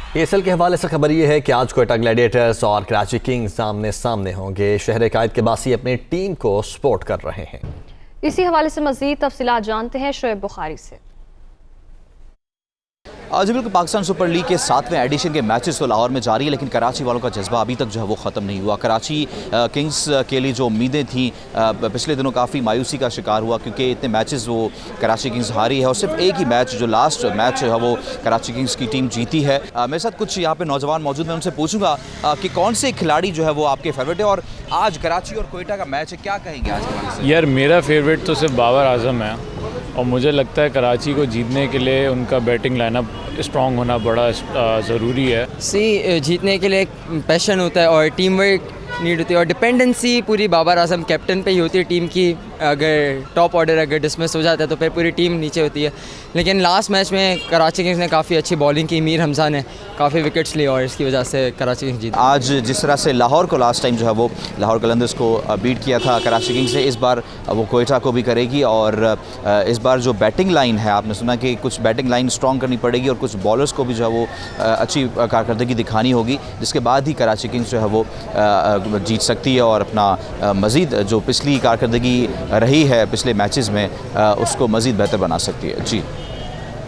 PSL के हवाले से खबर ये है कि आज कोयटा ग्लैडिएटर्स और कराची किंग्स आमने सामने होंगे। शहर कायद के बासी अपनी टीम को सपोर्ट कर रहे हैं। इसी हवाले से मज़ीद तफसीलात जानते हैं शोएब बुखारी से। जी बिल्कुल, पाकिस्तान सुपर लीग के 7वें एडिशन के मैचेस तो लाहौर में जारी है, लेकिन कराची वालों का जज्बा अभी तक जो है वो ख़त्म नहीं हुआ। कराची किंग्स के लिए जो उम्मीदें थी पिछले दिनों काफ़ी मायूसी का शिकार हुआ, क्योंकि इतने मैचेस वो कराची किंग्स हारी है और सिर्फ एक ही मैच जो लास्ट मैच है वो कराची किंग्स की टीम जीती है। मेरे साथ कुछ यहाँ पे नौजवान मौजूद, मैं उनसे पूछूंगा कि कौन से खिलाड़ी जो है वो आपके फेवरेट है और आज कराची और कोयटा का मैच है, क्या कहेंगे आज के बारे में? यार मेरा फेवरेट तो सिर्फ बाबर आजम है और मुझे लगता है कराची को जीतने के लिए उनका बैटिंग लाइनअप स्ट्रॉन्ग होना बड़ा ज़रूरी है। जीतने के लिए एक पैशन होता है और टीम वर्क नीड होती है और डिपेंडेंसी पूरी बाबर आजम कैप्टन पे ही होती है टीम की। अगर टॉप ऑर्डर अगर डिसमिस हो जाता है तो फिर पूरी टीम नीचे होती है। लेकिन लास्ट मैच में कराची किंग्स ने काफ़ी अच्छी बॉलिंग की, मीर हमजा ने काफ़ी विकेट्स लिए और इसकी वजह से कराची किंग्स जीती। आज जिस तरह से लाहौर को लास्ट टाइम जो है वो लाहौर कलंदर्स को बीट किया था कराची किंग्स ने, इस बार वो कोयटा को भी करेगी और इस बार जो बैटिंग लाइन है, आपने सुना कि कुछ बैटिंग लाइन स्ट्रॉन्ग करनी पड़ेगी और कुछ बॉलर्स को भी जो है वो अच्छी कारकर्दगी दिखानी होगी, जिसके बाद ही कराची किंग्स जो है वो जीत सकती है और अपना मज़ीद जो पिछली कारकर्दगी रही है पिछले मैचेस में उसको मज़ीद बेहतर बना सकती है। जी।